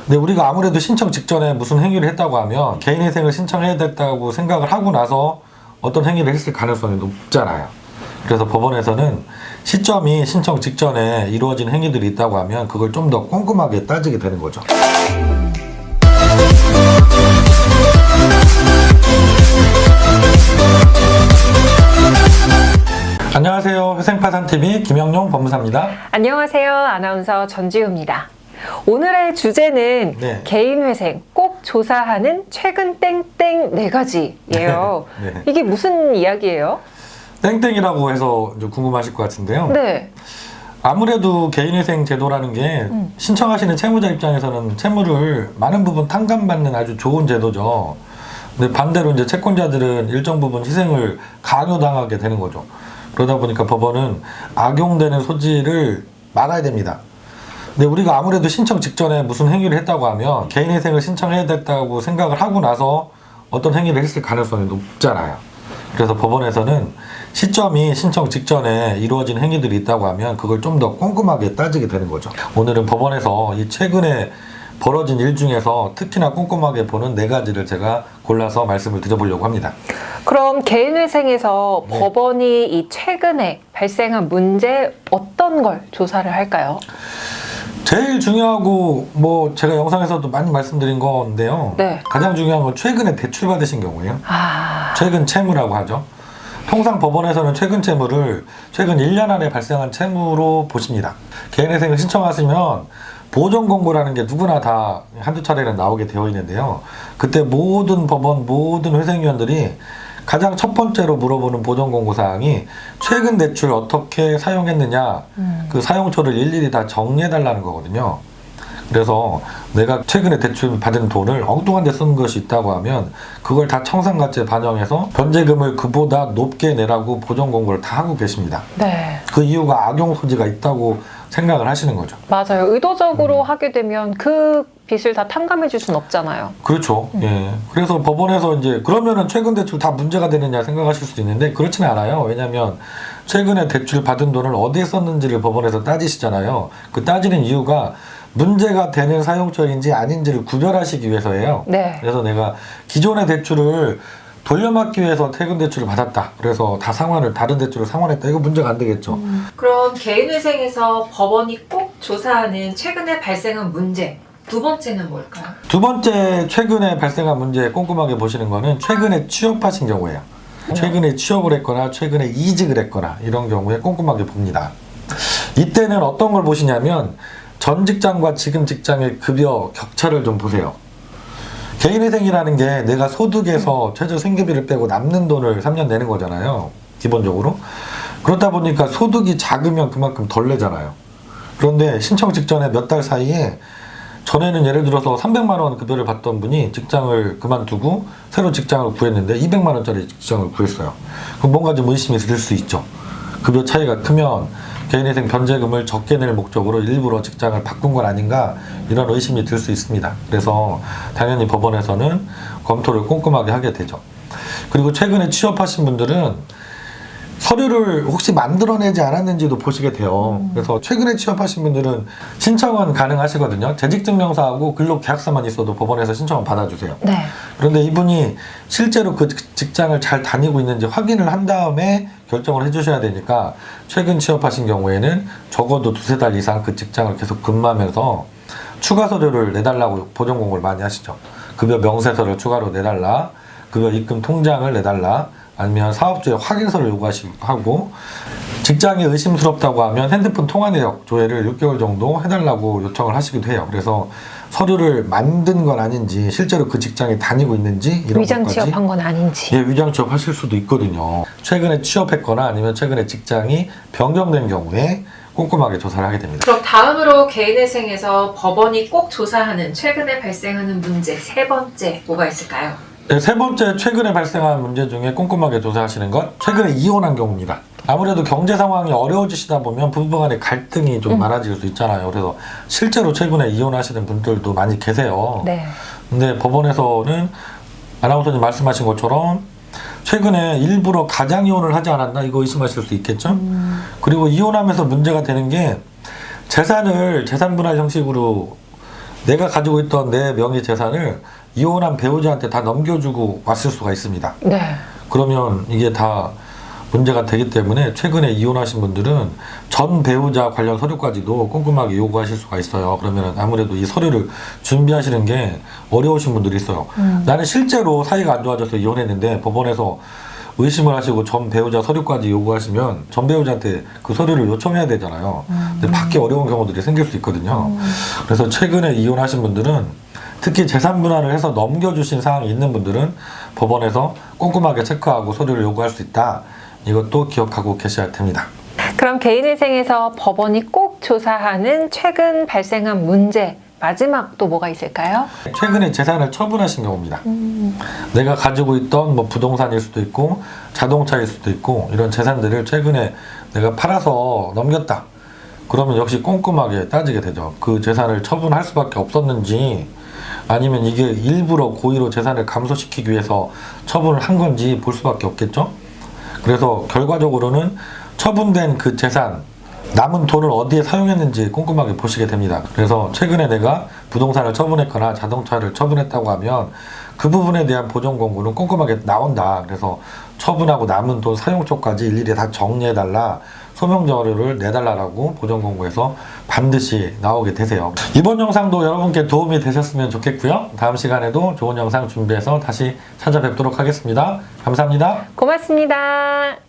근데 우리가 아무래도 신청 직전에 무슨 행위를 했다고 하면 개인회생을 신청해야 됐다고 생각을 하고 나서 어떤 행위를 했을 가능성이 높잖아요. 그래서 법원에서는 시점이 신청 직전에 이루어진 행위들이 있다고 하면 그걸 좀 더 꼼꼼하게 따지게 되는 거죠. 안녕하세요. 회생파산TV 김영용 법무사입니다. 안녕하세요. 아나운서 전지우입니다. 오늘의 주제는 네. 개인회생 꼭 조사하는 최근 땡땡 4가지예요. 네. 이게 무슨 이야기예요? 땡땡이라고 해서 좀 궁금하실 것 같은데요. 네. 아무래도 개인회생 제도라는 게 신청하시는 채무자 입장에서는 채무를 많은 부분 탕감받는 아주 좋은 제도죠. 근데 반대로 이제 채권자들은 일정 부분 희생을 강요당하게 되는 거죠. 그러다 보니까 법원은 악용되는 소지를 막아야 됩니다. 근데 우리가 아무래도 신청 직전에 무슨 행위를 했다고 하면 개인회생을 신청해야 됐다고 생각을 하고 나서 어떤 행위를 했을 가능성이 높잖아요. 그래서 법원에서는 시점이 신청 직전에 이루어진 행위들이 있다고 하면 그걸 좀 더 꼼꼼하게 따지게 되는 거죠. 오늘은 법원에서 이 최근에 벌어진 일 중에서 특히나 꼼꼼하게 보는 4가지를 제가 골라서 말씀을 드려보려고 합니다. 그럼 개인회생에서 네. 법원이 이 최근에 발생한 문제 어떤 걸 조사를 할까요? 제일 중요하고 뭐 제가 영상에서도 많이 말씀드린 건데요. 네. 가장 중요한 건 최근에 대출받으신 경우예요. 최근 채무라고 하죠. 통상 법원에서는 최근 채무를 최근 1년 안에 발생한 채무로 보십니다. 개인회생을 신청하시면 보전 공고라는 게 누구나 다 한두 차례는 나오게 되어 있는데요. 그때 모든 법원, 모든 회생위원들이 가장 첫 번째로 물어보는 보전 공고 사항이 최근 대출 어떻게 사용했느냐, 그 사용처를 일일이 다 정리해 달라는 거거든요. 그래서 내가 최근에 대출 받은 돈을 엉뚱한 데 쓴 것이 있다고 하면 그걸 다 청산가치에 반영해서 변제금을 그보다 높게 내라고 보전 공고를 다 하고 계십니다. 네. 그 이유가 악용 소지가 있다고 생각을 하시는 거죠. 맞아요. 의도적으로 하게 되면 그 빚을 다 탕감해 줄 수는 없잖아요. 그렇죠. 예. 그래서 법원에서 이제 그러면은 최근 대출 다 문제가 되느냐 생각하실 수도 있는데 그렇지는 않아요. 왜냐하면 최근에 대출 받은 돈을 어디에 썼는지를 법원에서 따지시잖아요. 그 따지는 이유가 문제가 되는 사용처인지 아닌지를 구별하시기 위해서예요. 네. 그래서 내가 기존의 대출을 돌려막기 위해서 최근 대출을 받았다. 그래서 다 상환을 다른 대출을 상환했다. 이거 문제가 안 되겠죠. 그럼 개인회생에서 법원이 꼭 조사하는 최근에 발생한 문제 두 번째는 뭘까요? 두 번째 최근에 발생한 문제 꼼꼼하게 보시는 거는 최근에 취업하신 경우예요. 최근에 취업을 했거나 최근에 이직을 했거나 이런 경우에 꼼꼼하게 봅니다. 이때는 어떤 걸 보시냐면 전 직장과 지금 직장의 급여 격차를 좀 보세요. 개인회생이라는 게 내가 소득에서 최저 생계비를 빼고 남는 돈을 3년 내는 거잖아요. 기본적으로. 그렇다 보니까 소득이 작으면 그만큼 덜 내잖아요. 그런데 신청 직전에 몇 달 사이에 전에는 예를 들어서 300만 원 급여를 받던 분이 직장을 그만두고 새로 직장을 구했는데 200만 원짜리 직장을 구했어요. 그럼 뭔가 좀 의심이 들 수 있죠. 급여 차이가 크면 개인회생 변제금을 적게 낼 목적으로 일부러 직장을 바꾼 건 아닌가 이런 의심이 들 수 있습니다. 그래서 당연히 법원에서는 검토를 꼼꼼하게 하게 되죠. 그리고 최근에 취업하신 분들은 서류를 혹시 만들어내지 않았는지도 보시게 돼요. 그래서 최근에 취업하신 분들은 신청은 가능하시거든요. 재직증명서하고 근로계약서만 있어도 법원에서 신청을 받아주세요. 네. 그런데 이분이 실제로 그 직장을 잘 다니고 있는지 확인을 한 다음에 결정을 해주셔야 되니까 최근 취업하신 경우에는 적어도 2-3달 이상 그 직장을 계속 근무하면서 추가 서류를 내달라고 보전 공고를 많이 하시죠. 급여 명세서를 추가로 내달라, 급여 입금 통장을 내달라, 아니면 사업주의 확인서를 요구하고 직장이 의심스럽다고 하면 핸드폰 통화 내역 조회를 6개월 정도 해달라고 요청을 하시기도 해요. 그래서 서류를 만든 건 아닌지 실제로 그 직장에 다니고 있는지 이런 위장 것까지 취업한 건 아닌지. 예, 위장 취업하실 수도 있거든요. 최근에 취업했거나 아니면 최근에 직장이 변경된 경우에 꼼꼼하게 조사를 하게 됩니다. 그럼 다음으로 개인회생에서 법원이 꼭 조사하는 최근에 발생하는 문제 세 번째 뭐가 있을까요? 네, 세 번째 최근에 발생한 문제 중에 꼼꼼하게 조사하시는 것 최근에 이혼한 경우입니다. 아무래도 경제 상황이 어려워지시다 보면 부부 간의 갈등이 좀 많아질 수 있잖아요. 그래서 실제로 최근에 이혼하시는 분들도 많이 계세요. 네. 근데 법원에서는 아나운서님 말씀하신 것처럼 최근에 일부러 가장 이혼을 하지 않았나 이거 의심하실 수 있겠죠. 그리고 이혼하면서 문제가 되는 게 재산을 재산분할 형식으로 내가 가지고 있던 내 명의 재산을 이혼한 배우자한테 다 넘겨주고 왔을 수가 있습니다. 네. 그러면 이게 다 문제가 되기 때문에 최근에 이혼하신 분들은 전 배우자 관련 서류까지도 꼼꼼하게 요구하실 수가 있어요. 그러면 아무래도 이 서류를 준비하시는 게 어려우신 분들이 있어요. 나는 실제로 사이가 안 좋아져서 이혼했는데 법원에서 의심을 하시고 전 배우자 서류까지 요구하시면 전 배우자한테 그 서류를 요청해야 되잖아요. 근데 받기 어려운 경우들이 생길 수 있거든요. 그래서 최근에 이혼하신 분들은 특히 재산 분할을 해서 넘겨주신 사항이 있는 분들은 법원에서 꼼꼼하게 체크하고 서류를 요구할 수 있다. 이것도 기억하고 계셔야 됩니다. 그럼 개인회생에서 법원이 꼭 조사하는 최근 발생한 문제 마지막 또 뭐가 있을까요? 최근에 재산을 처분하신 경우입니다. 내가 가지고 있던 뭐 부동산일 수도 있고 자동차일 수도 있고 이런 재산들을 최근에 내가 팔아서 넘겼다. 그러면 역시 꼼꼼하게 따지게 되죠. 그 재산을 처분할 수밖에 없었는지 아니면 이게 일부러 고의로 재산을 감소시키기 위해서 처분을 한 건지 볼 수밖에 없겠죠. 그래서 결과적으로는 처분된 그 재산 남은 돈을 어디에 사용했는지 꼼꼼하게 보시게 됩니다. 그래서 최근에 내가 부동산을 처분했거나 자동차를 처분했다고 하면 그 부분에 대한 보전 공고는 꼼꼼하게 나온다. 그래서 처분하고 남은 돈 사용 쪽까지 일일이 다 정리해달라, 소명 자료를 내달라라고 보전 공고에서 반드시 나오게 되세요. 이번 영상도 여러분께 도움이 되셨으면 좋겠고요. 다음 시간에도 좋은 영상 준비해서 다시 찾아뵙도록 하겠습니다. 감사합니다. 고맙습니다.